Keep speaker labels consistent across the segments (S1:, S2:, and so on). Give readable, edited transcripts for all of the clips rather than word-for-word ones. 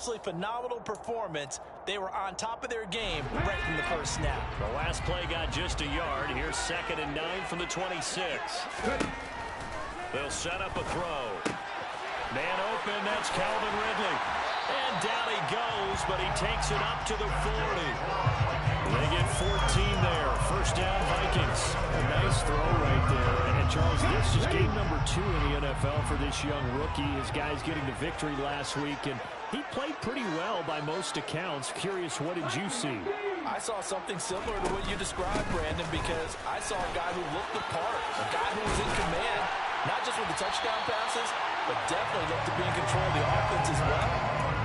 S1: absolutely phenomenal performance. They were on top of their game right from the first snap.
S2: The last play got just a yard. Here's 2nd and 9 from the 26. They'll set up a throw. Man open, that's Calvin Ridley. And down he goes, but he takes it up to the 40. They get 14 there. First down, Vikings.
S3: A nice throw right there. And Charles, this is game number 2 in the NFL for this young rookie. His guys getting the victory last week, and he played pretty well by most accounts. Curious, what did you see?
S1: I saw something similar to what you described, Brandon, because I saw a guy who looked the part, a guy who was in command, not just with the touchdown passes, but definitely looked to be in control of the offense as well.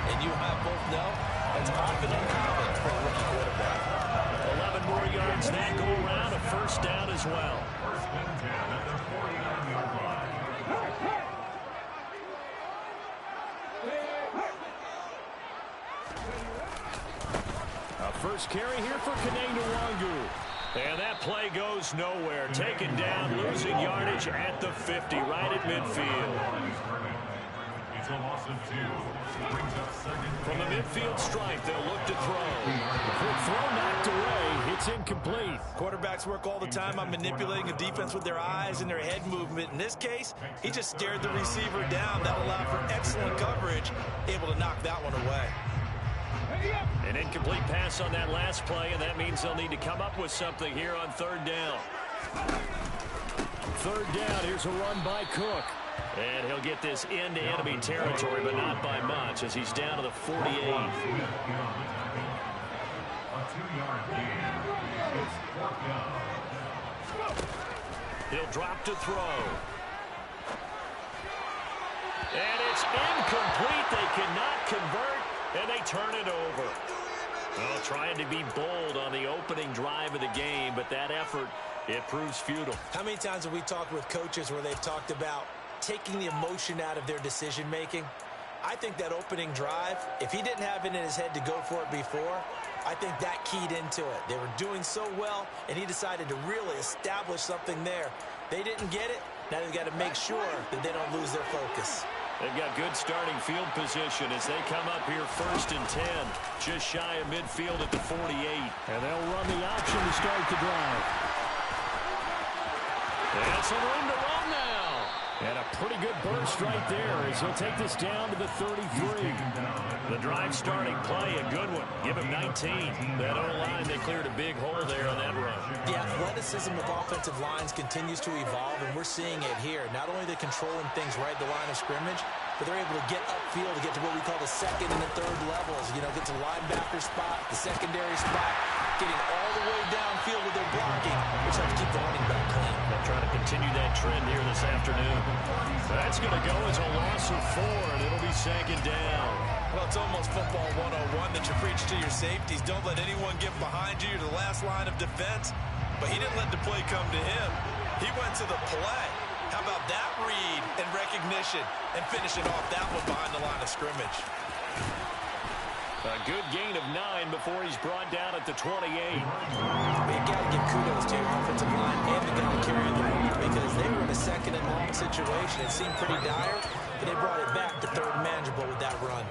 S1: And you and I both know that's often uncommon for a rookie quarterback.
S2: 11 more yards that go around, a first down as well.
S4: First and 10 at the 49-yard line.
S3: A first carry here for Kene Nwangu.
S2: And that play goes nowhere. Taken down, losing yardage at the 50, right at midfield.
S4: It's a loss of 2. Brings up 2nd.
S2: From the midfield stripe, they'll look to throw.
S3: Quick throw knocked away. It's incomplete.
S1: Quarterbacks work all the time on manipulating a defense with their eyes and their head movement. In this case, he just stared the receiver down. That allowed for excellent coverage, able to knock that one away.
S2: An incomplete pass on that last play, and that means they'll need to come up with something here on 3rd down.
S3: 3rd down, here's a run by Cook.
S2: And he'll get this into enemy territory, but not by much, as he's down to the 48.
S4: A 2-yard gain. It's 4th down.
S2: He'll drop to throw. And it's incomplete. They cannot convert, and they turn it over. Well, trying to be bold on the opening drive of the game, but that effort, it proves futile.
S1: How many times have we talked with coaches where they've talked about taking the emotion out of their decision-making? I think that opening drive, if he didn't have it in his head to go for it before, I think that keyed into it. They were doing so well, and he decided to really establish something there. They didn't get it. Now they've got to make sure that they don't lose their focus.
S2: They've got good starting field position as they come up here 1st and 10, just shy of midfield at the 48.
S3: And they'll run the option to start the drive.
S2: And some room to run now.
S3: And a pretty good burst right there as he'll take this down to the 33.
S2: The drive starting play, a good one. Give him 19. That O-line, they cleared a big hole there on that run.
S1: The athleticism of offensive lines continues to evolve, and we're seeing it here. Not only are they controlling things right at the line of scrimmage, but they're able to get upfield to get to what we call the 2nd and the 3rd levels. You know, get to the linebacker spot, the secondary spot, getting all the way downfield with their blocking, which helps keep the running back clean.
S2: They'll try to continue that trend here this afternoon. That's going to go as a loss of 4, and it'll be 2nd down.
S1: Well, it's almost football 101 that you preach to your safeties. Don't let anyone get behind you. You're the last line of defense. But he didn't let the play come to him. He went to the play. How about that read and recognition and finishing off that one behind the line of scrimmage?
S2: A good gain of 9 before he's brought down at the 28.
S1: We've got to give kudos to your offensive line and the guy carrying the ball because they were in a 2nd and long situation. It seemed pretty dire, but they brought it back to 3rd and manageable with that run.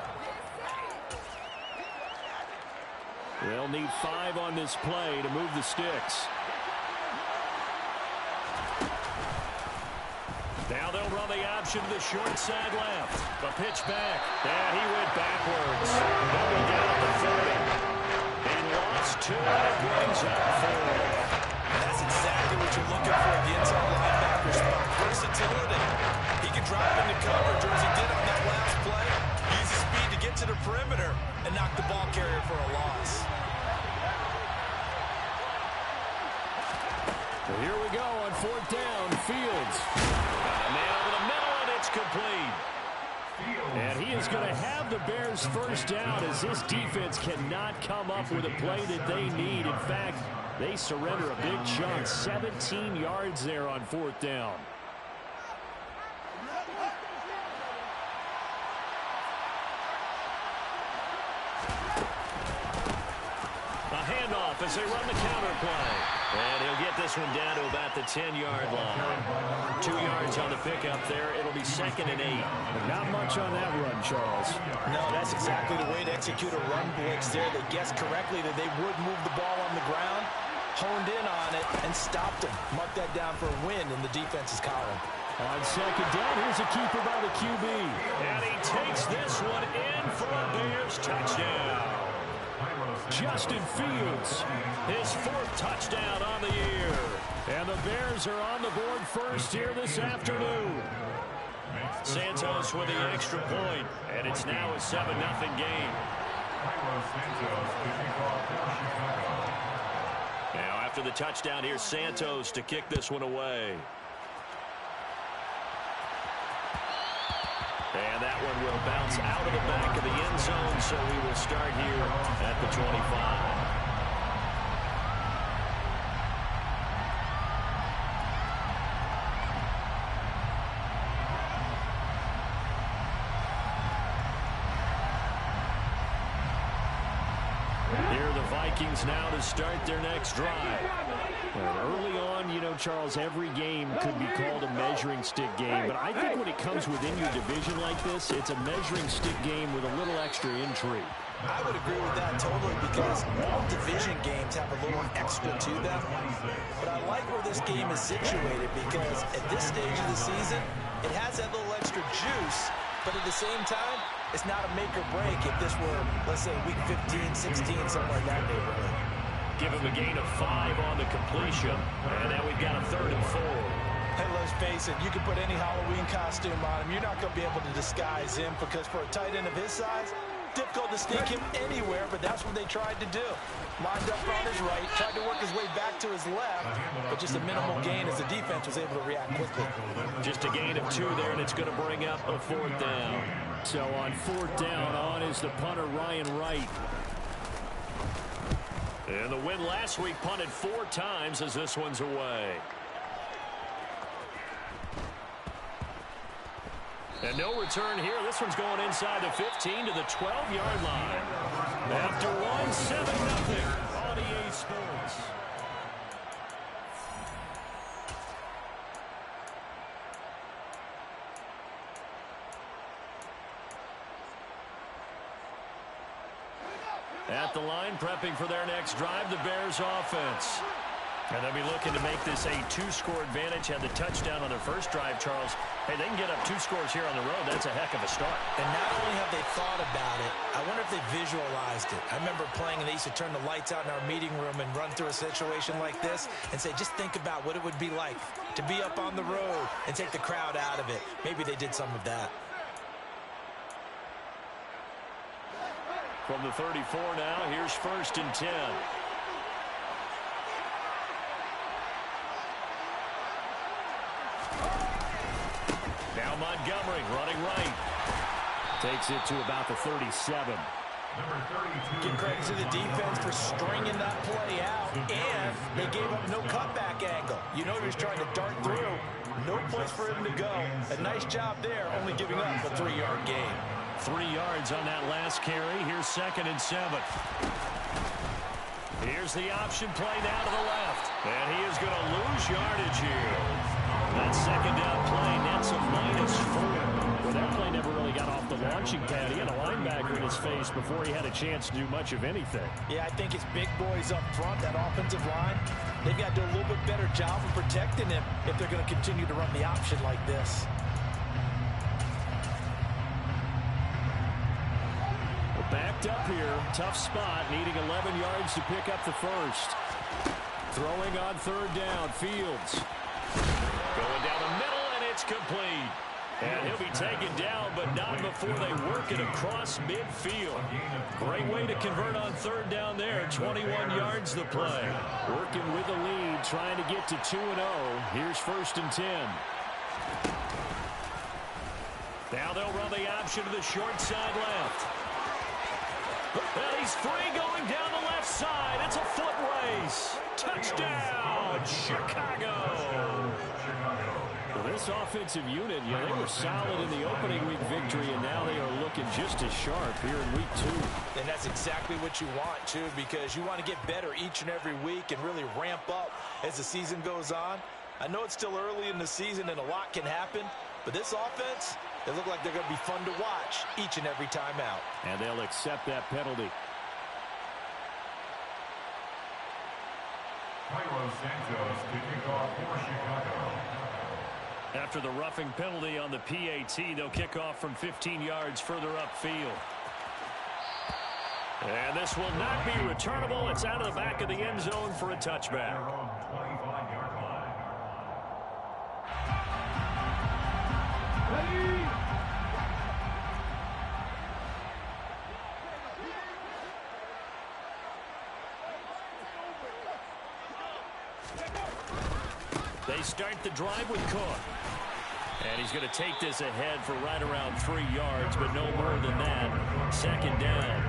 S3: They'll need 5 on this play to move the sticks.
S2: Now they'll run the option to the short side left. The pitch back. And he went backwards. They'll go down at the 30. He lost 2 and it brings up 4.
S1: That's exactly what you're looking for at the inside linebacker spot. Versatility. He can drop into coverage, or as he did on that last play, use his speed to get to the perimeter and knock the ball carrier for a loss.
S3: Well, here we go on 4th down. Fields.
S2: Man over the middle, and it's complete.
S3: And he is going to have the Bears first down as this defense cannot come up with a play that they need. In fact, they surrender a big chunk. 17 yards there on 4th down.
S2: A handoff as they run the counter play. And he'll get this one down to about the 10-yard line. 2 yards on the pickup there. It'll be 2nd and 8.
S3: Not much on that run, Charles.
S1: No, that's exactly the way to execute a run blitz there. They guessed correctly that they would move the ball on the ground, honed in on it, and stopped him. Mark that down for a win in the defense's column.
S3: On 2nd down, here's a keeper by the QB.
S2: And he takes this one in for a Bears touchdown.
S3: Justin Fields,
S2: his 4th touchdown on the year.
S3: And the Bears are on the board first here this afternoon.
S2: Santos with the extra point, and it's now a 7-0 game. Now after the touchdown, here's Santos to kick this one away. And that one will bounce out of the back of the end zone, so we will start here at the 25. Vikings now to start their next drive.
S3: Early on, you know, Charles, every game could be called a measuring stick game, but I think when it comes within your division like this, it's a measuring stick game with a little extra intrigue.
S1: I would agree with that totally, because all division games have a little extra to them. But I like where this game is situated, because at this stage of the season, it has that little extra juice, but at the same time, it's not a make or break if this were, let's say, week 15, 16, somewhere in that neighborhood.
S2: Give him a gain of 5 on the completion, and now we've got a 3rd and 4.
S1: Hey, let's face it, you can put any Halloween costume on him. You're not going to be able to disguise him, because for a tight end of his size, difficult to sneak him anywhere, but that's what they tried to do. Lined up on his right, tried to work his way back to his left, but just a minimal gain as the defense was able to react quickly.
S2: Just a gain of 2 there, and it's going to bring up a 4th down.
S3: So on 4th down, on is the punter, Ryan Wright.
S2: And the win last week punted 4 times as this one's away. And no return here. This one's going inside the 15 to the 12-yard line. After one, 7-0 on EA Sports. At the line, prepping for their next drive, the Bears offense. And they'll be looking to make this a 2-score advantage. Had the touchdown on their first drive, Charles. Hey, they can get up 2 scores here on the road. That's a heck of a start.
S1: And not only have they thought about it, I wonder if they visualized it. I remember playing, and they used to turn the lights out in our meeting room and run through a situation like this and say, just think about what it would be like to be up on the road and take the crowd out of it. Maybe they did some of that.
S2: From the 34 now, here's 1st and 10. Now Montgomery running right.
S3: Takes it to about the 37.
S1: Give credit to the defense for stringing that play out, and they gave up no cutback angle. You know he was trying to dart through. No place for him to go. A nice job there, only giving up a 3-yard gain.
S2: 3 yards on that last carry. Here's 2nd and 7. Here's the option play now to the left. And he is going to lose yardage here. That 2nd down play nets a -4.
S3: Well, that play never really got off the launching pad. He had a linebacker in his face before he had a chance to do much of anything.
S1: Yeah, I think it's big boys up front, that offensive line. They've got to do a little bit better job of protecting him if they're going to continue to run the option like this.
S3: Backed up here, tough spot, needing 11 yards to pick up the first. Throwing on 3rd down, Fields.
S2: Going down the middle, and it's complete. And he'll be taken down, but not before they work it across midfield. Great way to convert on 3rd down there. 21 yards the play.
S3: Working with the lead, trying to get to 2-0. Here's 1st and 10.
S2: Now they'll run the option to the short side left. And he's free going down the left side. It's a foot race. Touchdown, Chicago.
S3: Well, this offensive unit, they were solid in the opening week victory, and now they are looking just as sharp here in week 2.
S1: And that's exactly what you want, too, because you want to get better each and every week and really ramp up as the season goes on. I know it's still early in the season and a lot can happen, but this offense, they look like they're going to be fun to watch each and every time out.
S3: And they'll accept that penalty.
S4: Cairo Santos to kick off for Chicago.
S2: After the roughing penalty on the PAT, they'll kick off from 15 yards further upfield. And this will not be returnable. It's out of the back of the end zone for a touchback.
S4: They're on 25-yard
S2: They start the drive with Cook. And he's going to take this ahead for right around 3 yards, but no more than that. Second down.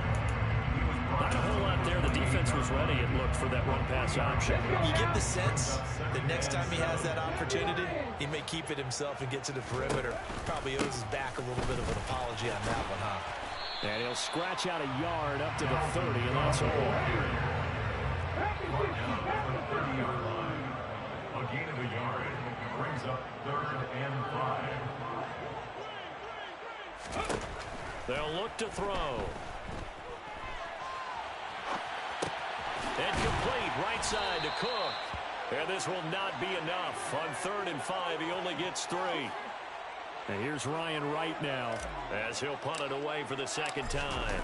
S2: Not a whole lot there. The defense was ready, it looked, for that one-pass option.
S1: You get the sense that next time he has that opportunity, he may keep it himself and get to the perimeter. Probably owes his back a little bit of an apology on that one, huh?
S3: And he'll scratch out a yard up to the 30, and that's all.
S4: 30-yard line. A gain of a yard brings up 3rd and 5.
S2: They'll look to throw. And complete right side to Cook. And this will not be enough. On 3rd and 5, he only gets 3.
S3: And here's Ryan Wright now,
S2: as he'll punt it away for the second time.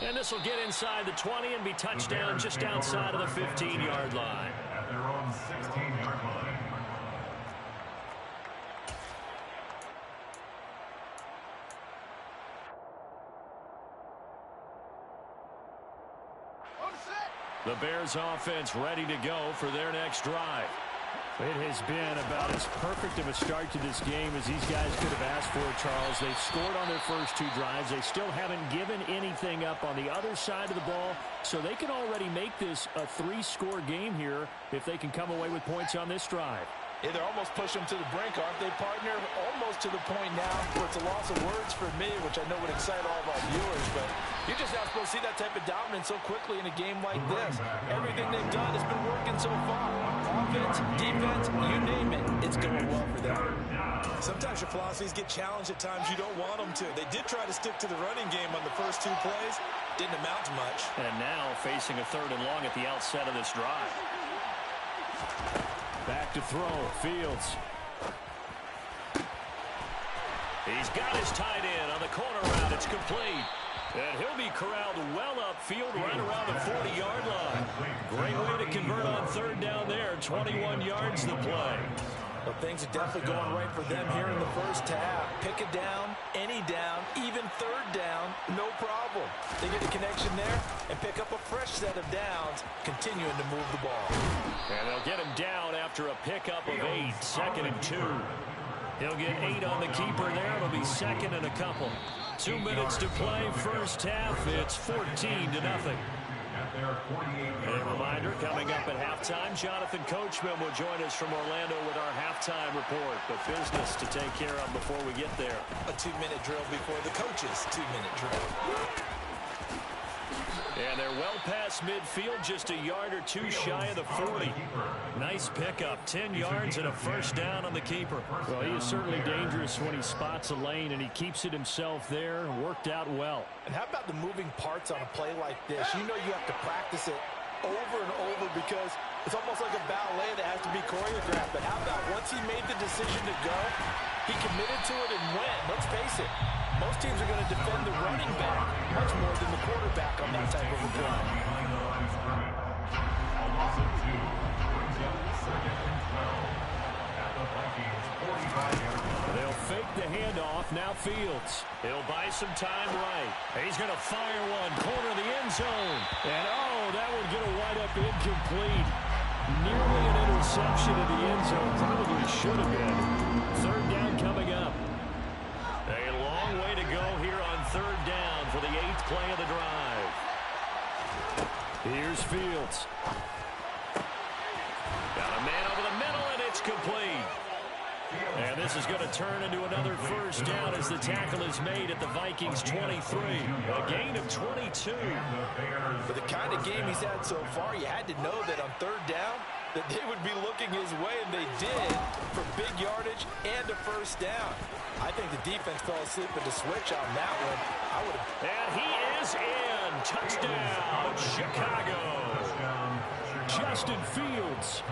S2: And this will get inside the 20 and be touchdown just outside of the 15-yard line.
S4: At their own 16-yard line.
S2: The Bears offense ready to go for their next drive.
S3: It has been about as perfect of a start to this game as these guys could have asked for, Charles. They've scored on their first 2 drives. They still haven't given anything up on the other side of the ball, so they can already make this a 3-score game here if they can come away with points on this drive.
S1: Yeah, they're almost pushing them to the brink, aren't they, partner? Almost to the point now where it's a loss of words for me, which I know would excite all of our viewers, but you're just not supposed to see that type of dominance so quickly in a game like this. Everything they've done has been working so far. Offense, defense, you name it, it's going well for them. Sometimes your philosophies get challenged at times you don't want them to. They did try to stick to the running game on the first 2 plays. Didn't amount to much.
S2: And now facing a 3rd and long at the outset of this drive.
S3: Back to throw, Fields.
S2: He's got his tight end on the corner route. It's complete. And he'll be corralled well upfield right around the 40-yard line. Great way to convert on 3rd down there. 21 yards the play.
S1: Well, things are definitely going right for them here in the first half. Pick it down, any down, even 3rd down, no problem. They get a connection there and pick up a fresh set of downs, continuing to move the ball.
S2: And they'll get him down after a pickup of 8, 2nd and 2. He'll get 8 on the keeper there. It'll be 2nd and a couple. 2 minutes to play, first half. It's 14-0. A reminder, coming up at halftime, Jonathan Coachman will join us from Orlando with our halftime report. But business to take care of before we get there.
S1: A 2-minute drill before the coach's 2-minute drill.
S2: And they're well past midfield, just a yard or 2 shy of the 40. Nice pickup, 10 yards and a first down on the keeper.
S3: Well, he is certainly dangerous when he spots a lane, and he keeps it himself there. Worked out well.
S1: And how about the moving parts on a play like this? You know you have to practice it over and over because it's almost like a ballet that has to be choreographed. But how about once he made the decision to go, he committed to it and went. Let's face it, most teams are going to defend the running back much more than the quarterback on that type of a play.
S4: A loss of 2 brings up 2nd and 12 at the Vikings 45-yard line.
S3: They'll fake the handoff. Now Fields.
S2: He'll buy some time right. He's going to fire one, corner of the end zone.
S3: And that would get a wide-up incomplete. Nearly an interception in the end zone. Probably should have been. 3rd down coming up.
S2: A long way to go here on third down for the 8th play of the drive.
S3: Here's Fields.
S2: Got a man over the middle, and it's complete. And this is going to turn into another first down as the tackle is made at the Vikings 23. A gain of 22.
S1: For the kind of game he's had so far, you had to know that on third down that they would be looking his way, and they did, for big yardage and a first down. I think the defense fell asleep at the switch on that one.
S2: And he is in. Touchdown, Chicago.
S3: Justin Fields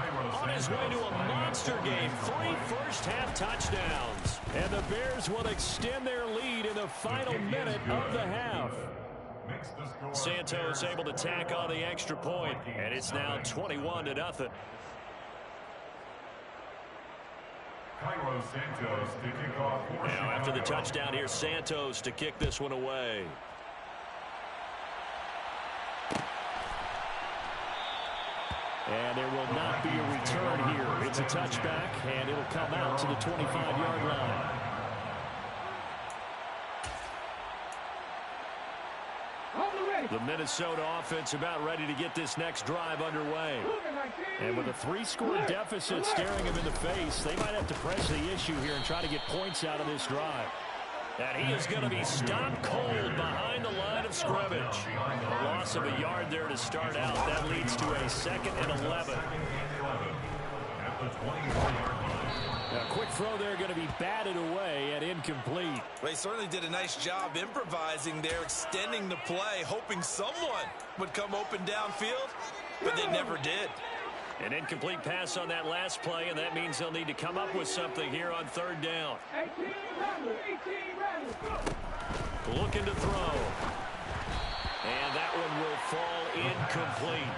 S3: on his way to a monster game. 3 first-half touchdowns. And the Bears will extend their lead in the final minute of the half.
S2: Santos able to tack on the extra point, and it's now 21-0. Now after the touchdown, here's Santos to kick this one away.
S3: And there will not be a return here. It's a touchback, and it'll come out to the 25-yard line.
S2: The Minnesota offense about ready to get this next drive underway.
S3: And with a 3-score deficit staring him in the face, they might have to press the issue here and try to get points out of this drive.
S2: And he is going to be stopped cold behind the line of scrimmage. A loss of a yard there to start out. That leads to a 2nd and 11.
S3: A quick throw there going to be batted away and incomplete.
S1: They certainly did a nice job improvising there, extending the play, hoping someone would come open downfield, but they never did.
S2: An incomplete pass on that last play, and that means they'll need to come up with something here on third down. Looking to throw. And that one will fall incomplete.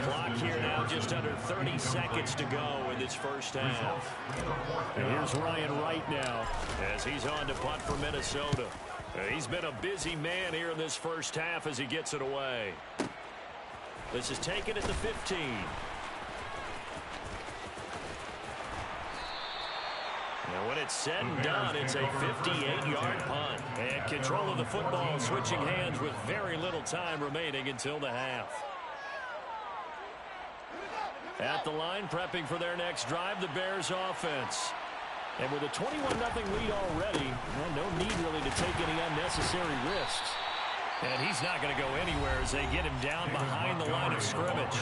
S2: Clock here now just under 30 seconds to go in this first half.
S3: And here's Ryan Wright now
S2: as he's on to punt for Minnesota. He's been a busy man here in this first half as he gets it away. This is taken at the 15. And when it's said and done, it's a 58-yard punt. And control of the football switching hands with very little time remaining until the half. At the line, prepping for their next drive, the Bears offense. And with a 21-0 lead already, well, no need really to take any unnecessary risks. And he's not going to go anywhere as they get him down behind the line of scrimmage.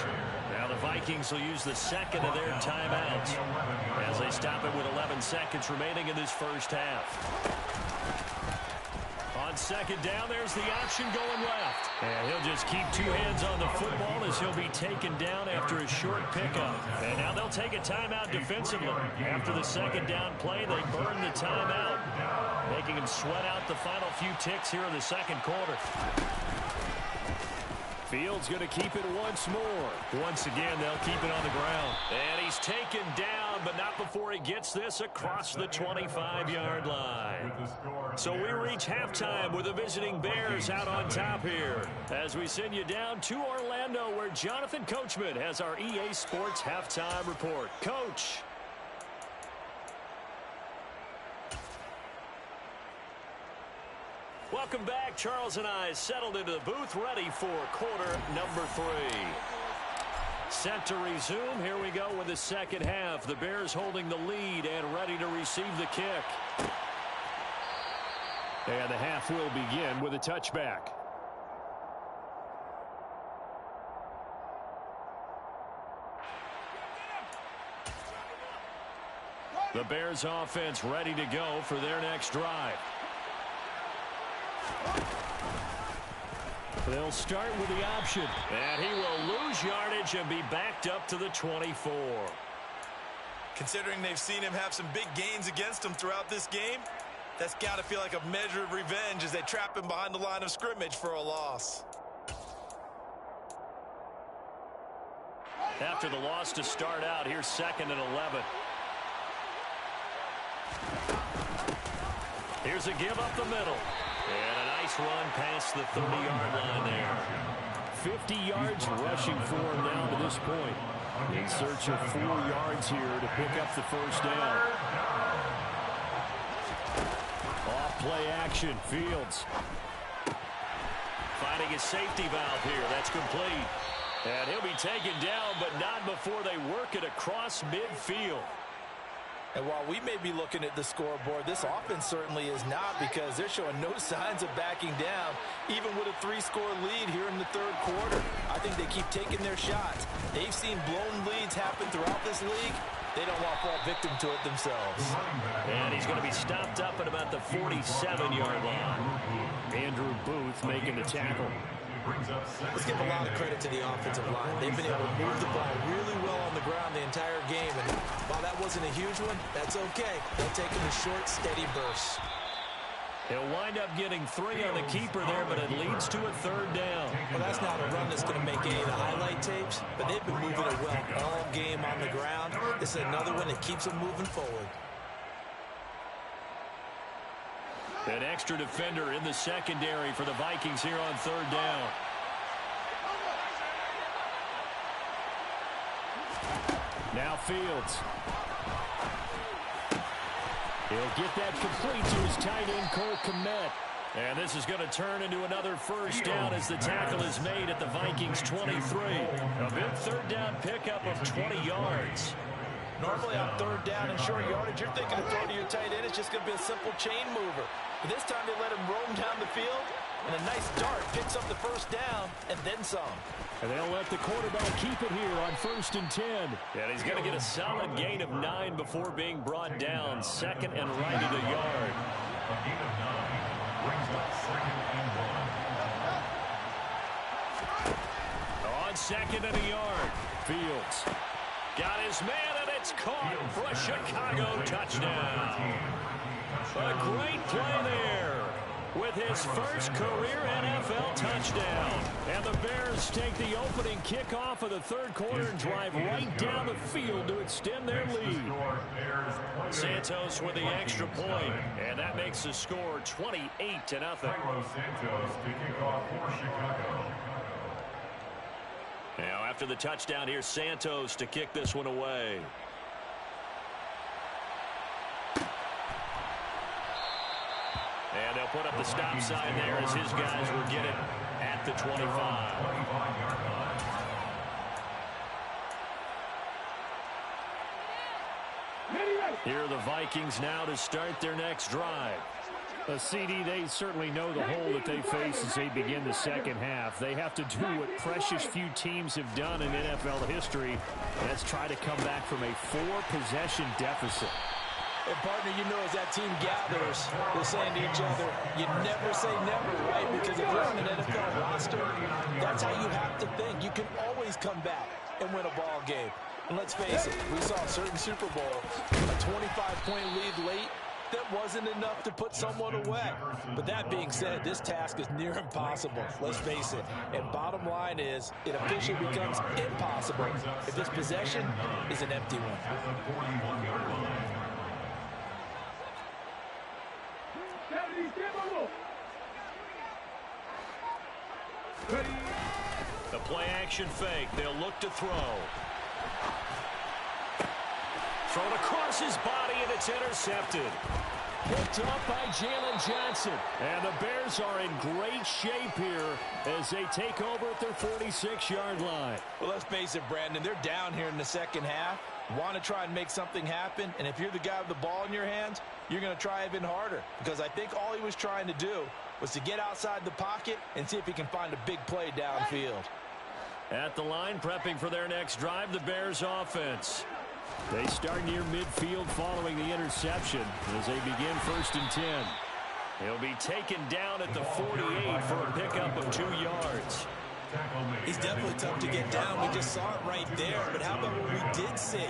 S2: Now the Vikings will use the 2nd of their timeouts as they stop it with 11 seconds remaining in this first half. On 2nd down, there's the option going left. And he'll just keep 2 hands on the football as he'll be taken down after a short pickup. And now they'll take a timeout defensively. After the 2nd down play, they burn the timeout, making him sweat out the final few ticks here in the 2nd quarter.
S3: Fields going to keep it once more.
S2: Once again, they'll keep it on the ground. And he's taken down, but not before he gets this across the 25-yard line. So we reach halftime with the visiting Bears out on top here as we send you down to Orlando where Jonathan Coachman has our EA Sports Halftime Report. Coach. Welcome back. Charles and I settled into the booth ready for quarter number 3. Set to resume. Here we go with the second half. The Bears holding the lead and ready to receive the kick.
S3: And the half will begin with a touchback.
S2: The Bears offense ready to go for their next drive.
S3: They'll start with the option.
S2: And he will lose yardage and be backed up to the 24.
S1: Considering they've seen him have some big gains against him throughout this game, that's got to feel like a measure of revenge as they trap him behind the line of scrimmage for a loss.
S2: After the loss to start out, here's 2nd and 11. Here's a give up the middle. And a nice run past the 30-yard line there.
S3: 50 yards rushing for him now to this point. In search of 4 yards here to pick up the first down. play action. Fields
S2: finding his safety valve here. That's complete. And he'll be taken down, but not before they work it across midfield.
S1: And while we may be looking at the scoreboard, this offense certainly is not, because they're showing no signs of backing down, even with a 3-score lead here in the third quarter. I think they keep taking their shots. They've seen blown leads happen throughout this league. They don't want to fall victim to it themselves.
S2: And he's going to be stopped up at about the 47-yard line.
S3: Andrew Booth making the tackle.
S1: Let's give a lot of credit to the offensive line. They've been able to move the ball really well on the ground the entire game. And while that wasn't a huge one, that's okay. They'll take them in short, steady bursts.
S2: He'll wind up getting 3 on the keeper there, but it leads to a third down.
S1: Well, that's not a run that's going to make any of the highlight tapes, but they've been moving it well all game on the ground. This is another one that keeps them moving forward.
S2: An extra defender in the secondary for the Vikings here on third down.
S3: Now Fields. He'll get that complete to his tight end, Cole Kmet.
S2: And this is going to turn into another first down as the tackle is made at the Vikings 23. A big third down pickup of 20 yards.
S1: Normally on third down and short yardage, you're thinking of throwing to your tight end. It's just going to be a simple chain mover. But this time they let him roam down the field, and a nice dart picks up the first down and then some.
S3: And they'll let the quarterback keep it here on 1st and 10.
S2: And he's going to get a solid gain of 9 before being brought down. Second and right at a yard.
S4: A gain of 9 brings up 2nd and 1.
S2: On second and a yard.
S3: Fields.
S2: Got his man, and it's caught for a Chicago touchdown. A great play there with his first career NFL touchdown. And the Bears take the opening kickoff of the third quarter and drive right down the field to extend their lead. Santos with the extra point, and that makes the score 28-0.
S4: Carlos Santos to kick off for Chicago.
S2: Now after the touchdown, here's Santos to kick this one away. And they'll put up the stop sign there as his guys will get it at the 25. Here are the Vikings now to start their next drive.
S3: CD, they certainly know the hole that they face as they begin the second half. They have to do what precious few teams have done in NFL history. That's try to come back from a 4-possession deficit.
S1: And partner, you know, as that team gathers, they're saying to each other, you never say never, right? Because if you're on an NFL roster, that's how you have to think. You can always come back and win a ball game. And let's face it, we saw a certain Super Bowl, a 25-point lead late, that wasn't enough to put someone away. But that being said, this task is near impossible. Let's face it. And bottom line is, it officially becomes impossible if this possession is an empty one.
S2: The play action fake. They'll look to throw. Thrown across his body, and it's intercepted.
S3: Picked up by Jalen Johnson. And the Bears are in great shape here as they take over at their 46-yard line.
S1: Well, let's face it, Brandon, they're down here in the second half. Want to try and make something happen, and if you're the guy with the ball in your hands, you're going to try even harder, because I think all he was trying to do was to get outside the pocket and see if he can find a big play downfield.
S2: At the line, prepping for their next drive, the Bears offense.
S3: They start near midfield following the interception as they begin 1st and 10.
S2: He'll be taken down at the 48 for a pickup of 2 yards.
S1: He's definitely tough to get down. We just saw it right there. But how about what we did see?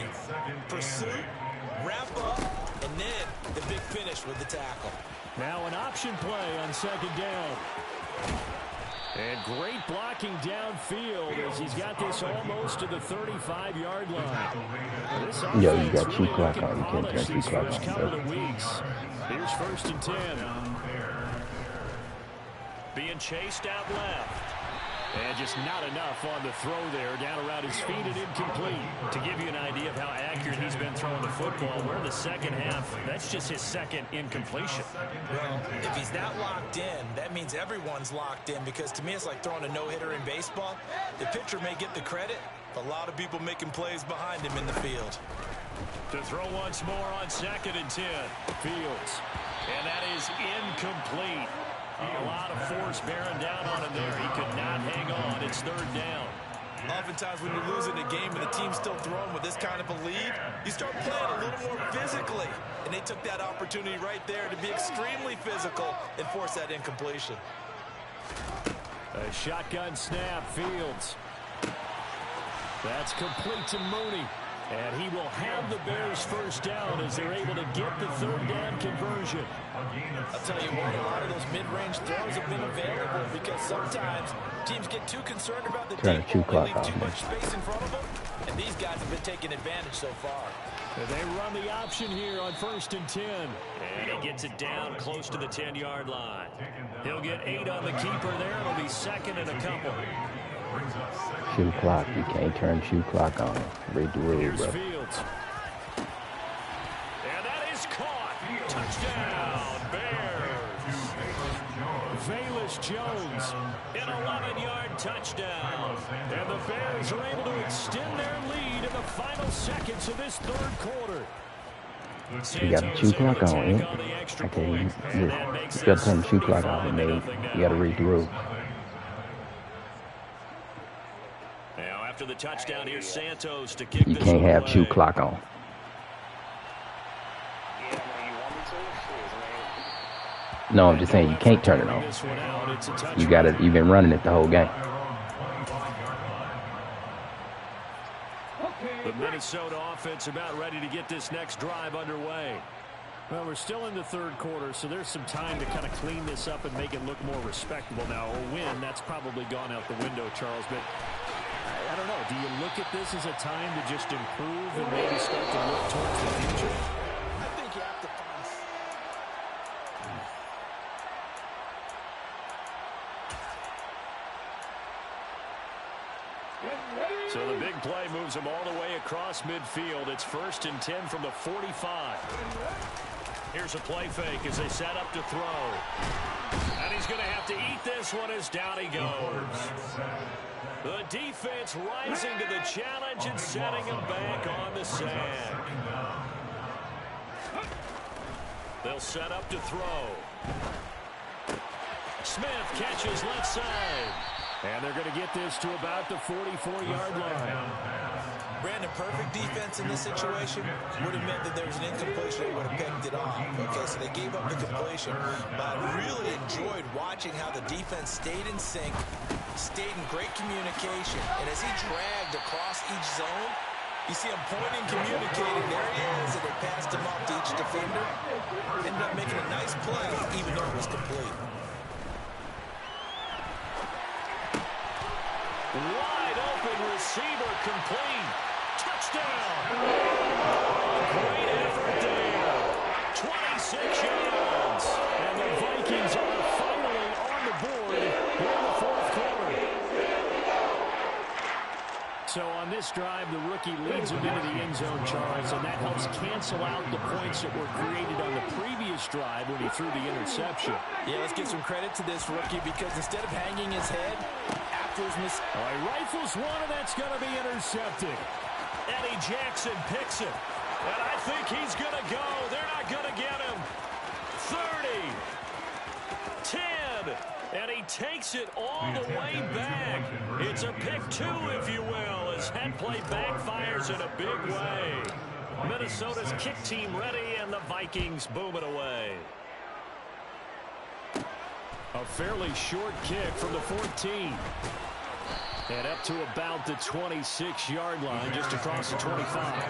S1: Pursuit, wrap up, and then the big finish with the tackle.
S3: Now an option play on 2nd down. And great blocking downfield as he's got this almost to the 35-yard line. This
S5: Yeah, you got
S3: really
S5: cheap clock
S3: looking
S5: on. You can't
S3: polished
S5: check
S3: these
S5: cheap clock
S3: first
S5: on.
S3: couple of weeks. Here's 1st and 10.
S2: Being chased out left.
S3: And just not enough on the throw there. Down around his feet and incomplete.
S2: To give you an idea of how accurate he's been throwing the football, we're in the second half. That's just his second incompletion.
S1: Well, if he's not locked in, that means everyone's locked in, because to me it's like throwing a no-hitter in baseball. The pitcher may get the credit, but a lot of people making plays behind him in the field.
S2: To throw once more on 2nd and 10.
S3: Fields.
S2: And that is incomplete. A lot of force bearing down on him there. He could not hang on. It's 3rd down.
S1: Oftentimes when you're losing a game and the team's still throwing with this kind of a lead, you start playing a little more physically. And they took that opportunity right there to be extremely physical and force that incompletion.
S3: A shotgun snap. Fields. That's complete to Mooney. And he will have the Bears first down as they're able to get the 3rd down conversion.
S1: I'll tell you what, a lot of those mid-range throws have been available because sometimes teams get too concerned about the deep ball and leave too much space in front of them. And these guys have been taking advantage so far.
S3: And they run the option here on 1st and 10.
S2: And he gets it down close to the 10-yard line. He'll get 8 on the keeper there. It'll be 2nd and a couple.
S5: Shoe clock. You can't turn shoe clock on. Read the rules, bro.
S3: Fields.
S2: And that is caught. Touchdown, Bears.
S3: Velus Jones.
S2: An 11-yard touchdown.
S3: And the Bears are able to extend their lead in the final seconds of this 3rd quarter.
S5: You got the shoe clock on, ain't it? Okay, you got to turn the shoe clock on, and you got to read the rules.
S2: Now after the touchdown, here's Santos to kick.
S5: You can't have shoe clock on. No, I'm just saying you can't turn it on. You got it. You've been running it the whole game.
S2: The Minnesota offense about ready to get this next drive underway.
S3: Well, we're still in the 3rd quarter, so there's some time to kind of clean this up and make it look more respectable now. A win, that's probably gone out the window, Charles. But I don't know. Do you look at this as a time to just improve and maybe start to look towards the future?
S1: I think you have to find...
S2: So the big play moves him all the way across midfield. It's 1st and 10 from the 45. Here's a play fake as they set up to throw. And he's going to have to eat this one as down he goes. The defense rising to the challenge and setting him back on the sand. They'll set up to throw. Smith catches left side.
S3: And they're going to get this to about the 44-yard line.
S1: Brandon, perfect defense in this situation would have meant that there was an incompletion. They would have picked it off. Okay, so they gave up the completion. But I really enjoyed watching how the defense stayed in sync, stayed in great communication. And as he dragged across each zone, you see him pointing, communicating. There he is, and they passed him off to each defender. Ended up making a nice play, even though it was complete.
S2: Wide open receiver complete. Touchdown. Great effort there. 26 yards.
S3: And the Vikings are finally on the board here in the 4th quarter. So on this drive, the rookie leads him into the end zone, Charles, and that helps cancel out the points that were created on the previous drive when he threw the interception.
S1: Yeah, let's give some credit to this rookie because instead of hanging his head,
S3: All right, rifles one, and that's going to be intercepted.
S2: Eddie Jackson picks it. And I think he's going to go. They're not going to get him. 30. 10. And he takes it all the way back. It's a pick 2, if you will, as that play backfires in a big way. Minnesota's kick team ready, and the Vikings boom it away.
S3: A fairly short kick from the 14. And up to about the 26-yard line, just across the 25.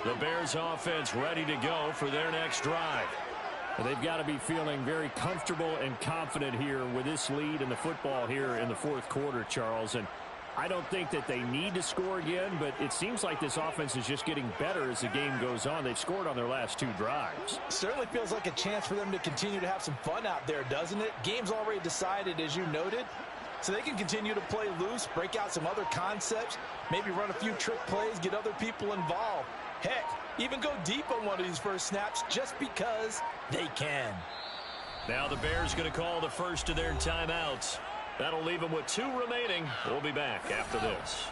S2: The Bears offense ready to go for their next drive.
S3: They've got to be feeling very comfortable and confident here with this lead in the football here in the 4th quarter, Charles. And I don't think that they need to score again, but it seems like this offense is just getting better as the game goes on. They've scored on their last 2 drives.
S1: Certainly feels like a chance for them to continue to have some fun out there, doesn't it? Game's already decided, as you noted, so they can continue to play loose, break out some other concepts, maybe run a few trick plays, get other people involved. Heck, even go deep on one of these first snaps just because they can.
S2: Now the Bears going to call the first of their timeouts. That'll leave them with 2 remaining. We'll be back after this.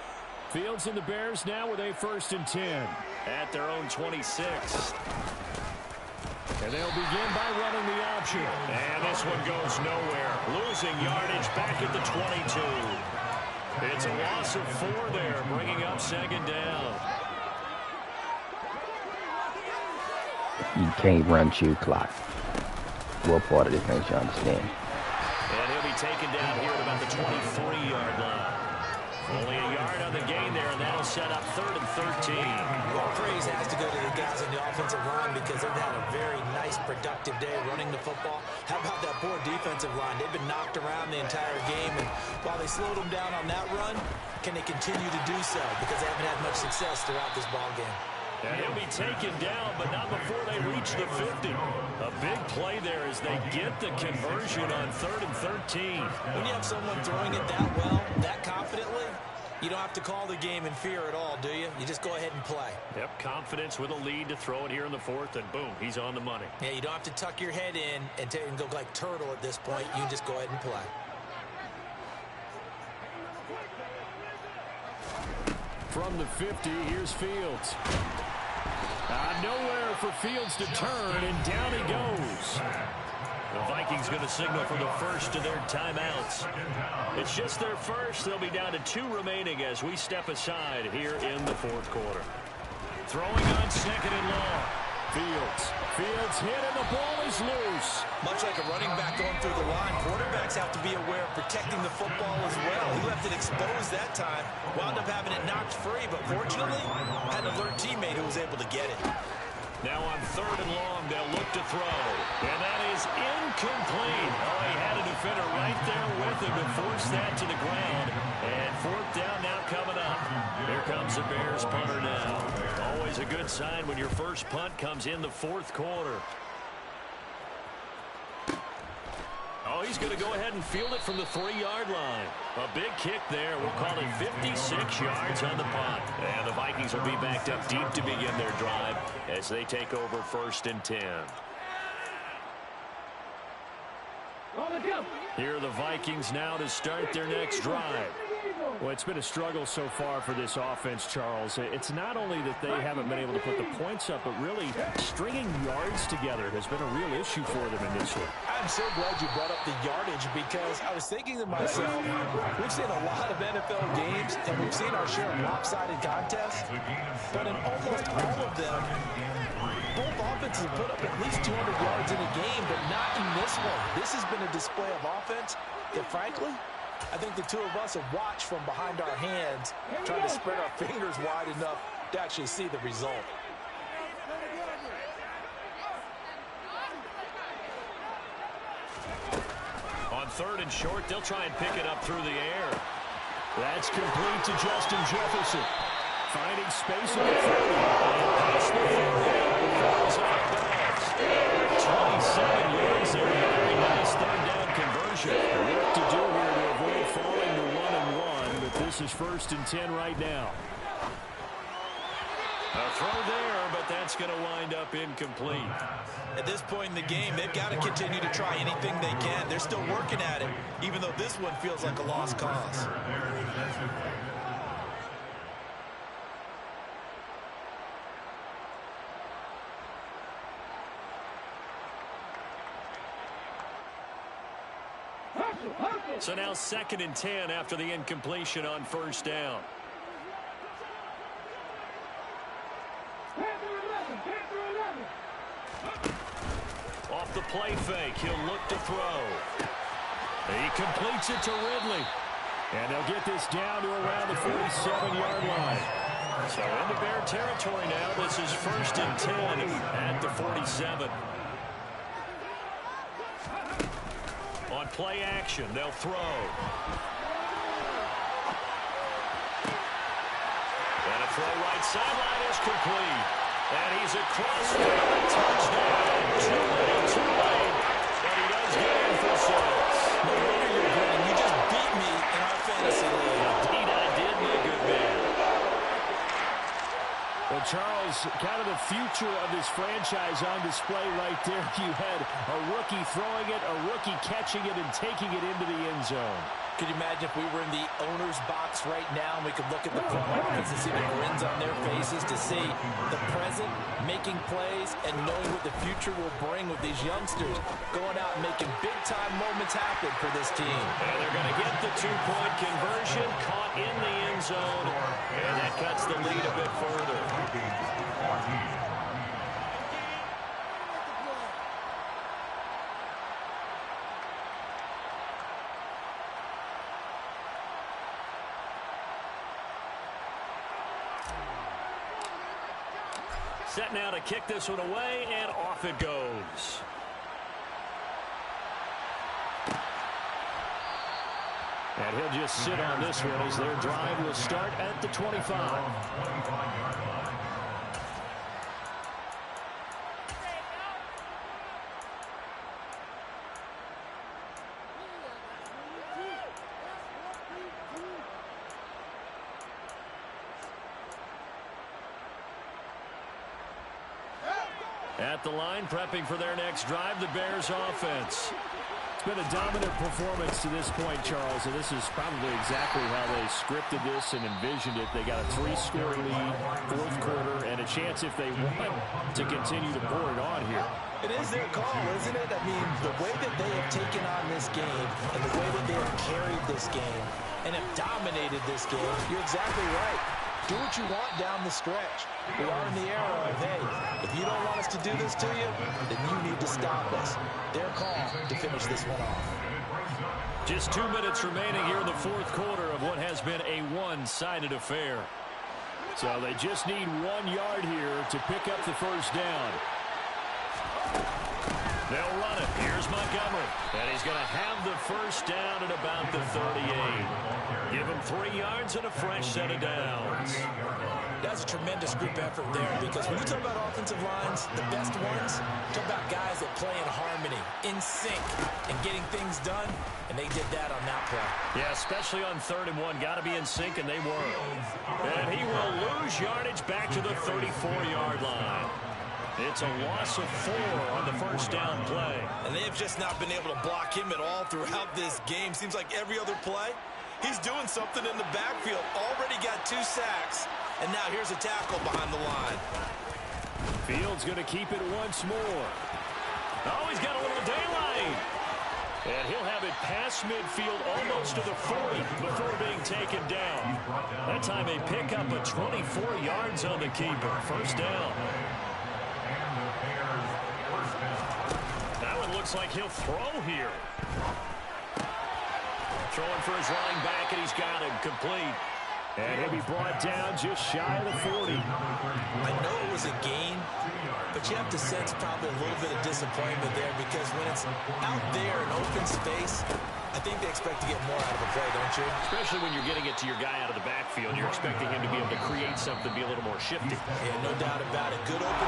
S3: Fields and the Bears now with a 1st and 10.
S2: At their own 26.
S3: And they'll begin by running the option.
S2: And this one goes nowhere. Losing yardage back at the 22. It's a loss of 4 there, bringing up 2nd down.
S5: You can't run chew clock. What part of this makes you understand?
S2: And he'll be taken down here at about the 23-yard line. Only a yard on the gain there, and that'll set up 3rd and 13.
S1: Well, praise has to go to the guys on the offensive line because they've had a very nice, productive day running the football. How about that poor defensive line? They've been knocked around the entire game, and while they slowed them down on that run, can they continue to do so? Because they haven't had much success throughout this ball game.
S2: And he'll be taken down, but not before they reach the 50. A big play there as they get the conversion on 3rd and 13.
S1: When you have someone throwing it that well, that confidently, you don't have to call the game in fear at all, do you? You just go ahead and play.
S2: Yep, confidence with a lead to throw it here in the 4th, and boom, he's on the money.
S1: Yeah, you don't have to tuck your head in and go like turtle at this point. You just go ahead and play.
S3: From the 50, here's Fields. Nowhere for Fields to turn, and down he goes.
S2: The Vikings going to signal for the first of their timeouts. It's just their first. They'll be down to 2 remaining as we step aside here in the 4th quarter. Throwing on 2nd and long.
S3: Fields hit, and the ball is loose.
S1: Much like a running back going through the line, quarterbacks have to be aware of protecting the football as well. He left it exposed that time, wound up having it knocked free, but fortunately, had an alert teammate who was able to get it.
S2: Now on 3rd and long, they'll look to throw. And that is incomplete. Oh, he had a defender right there with him to force that to the ground. And 4th down now coming up. Here comes the Bears punter now. Always a good sign when your first punt comes in the 4th quarter. Oh, he's going to go ahead and field it from the 3-yard line. A big kick there. We'll call it 56 yards on the punt. And the Vikings will be backed up deep to begin their drive as they take over 1st and 10. Here are the Vikings now to start their next drive.
S3: Well, it's been a struggle so far for this offense, Charles. It's not only that they haven't been able to put the points up, but really stringing yards together has been a real issue for them in this one.
S1: I'm so glad you brought up the yardage because I was thinking to myself, we've seen a lot of NFL games and we've seen our share of lopsided contests, but in almost all of them, both offenses have put up at least 200 yards in a game, but not in this one. This has been a display of offense that, frankly, I think the 2 of us have watched from behind our hands, trying to spread our fingers wide enough to actually see the result.
S2: On 3rd and short, they'll try and pick it up through the air.
S3: That's complete to Justin Jefferson. Finding space in the 30. And past the 27 yards there. Very nice 3rd down conversion. Work to do here to avoid falling to 1-and-1, but this is 1st and 10 right now.
S2: A throw there, but that's going to wind up incomplete.
S1: At this point in the game, they've got to continue to try anything they can. They're still working at it, even though this one feels like a lost cause.
S2: So now 2nd and 10 after the incompletion on 1st down. Off the play fake, he'll look to throw.
S3: He completes it to Ridley. And they'll get this down to around the 47-yard line.
S2: So into Bear territory now. This is 1st and 10 at the 47. On play action, they'll throw. That sideline is complete. And he's across for a touchdown. Too little, too late. But he does get in for 6.
S1: No wonder you're grinning. You just beat me in our fantasy league.
S2: Indeed, I did, my good man.
S3: Well, Charles, kind of the future of this franchise on display right there. You had a rookie throwing it, a rookie catching it, and taking it into the end zone.
S1: Could you imagine if we were in the owner's box right now and we could look at the front office and see the grins on their faces, to see the present making plays and knowing what the future will bring with these youngsters going out and making big-time moments happen for this team.
S2: And they're going to get the 2-point conversion, caught in the end zone, and that cuts the lead a bit further. Set now to kick this one away, and off it goes. And he'll just sit on this one as their drive will start at the 25. At the line, prepping for their next drive, the Bears offense.
S3: It's been a dominant performance to this point, Charles, and this is probably exactly how they scripted this and envisioned it. They got a 3-score lead, fourth quarter, and a chance, if they want, to continue to pour it on here.
S1: It is their call, isn't it? I mean, the way that they have taken on this game and the way that they have carried this game and have dominated this game, you're exactly right. Do what you want down the stretch. We are in the era of, hey, if you don't want us to do this to you, then you need to stop us. Their call to finish this one off.
S2: Just 2 minutes remaining here in the fourth quarter of what has been a one-sided affair.
S3: So they just need 1 yard here to pick up the first down.
S2: They'll run it. Here's Montgomery. And he's going to have the first down at about the 38. Give him 3 yards and a fresh set of downs.
S1: That's a tremendous group effort there, because when you talk about offensive lines, the best ones, talk about guys that play in harmony, in sync, and getting things done, and they did that on that play.
S2: Yeah, especially on 3rd and 1. Got to be in sync, and they were. And he will lose yardage back to the 34-yard line. It's a loss of 4 on the first down play.
S1: And they have just not been able to block him at all throughout this game. Seems like every other play, he's doing something in the backfield. Already got 2 sacks. And now here's a tackle behind the line.
S3: Fields going to keep it once more.
S2: Oh, he's got a little daylight. And he'll have it past midfield almost to the 40 before being taken down. That time a pickup of 24 yards on the keeper. First down. That one looks like he'll throw here. Throwing for his running back, and he's got him complete.
S3: And he'll be brought down just shy of the 40.
S1: I know it was a gain, but you have to sense probably a little bit of disappointment there, because when it's out there in open space, I think they expect to get more out of a play, don't you?
S2: Especially when you're getting it to your guy out of the backfield. You're expecting him to be able to create something, be a little more shifty.
S1: Yeah, no doubt about it. Good open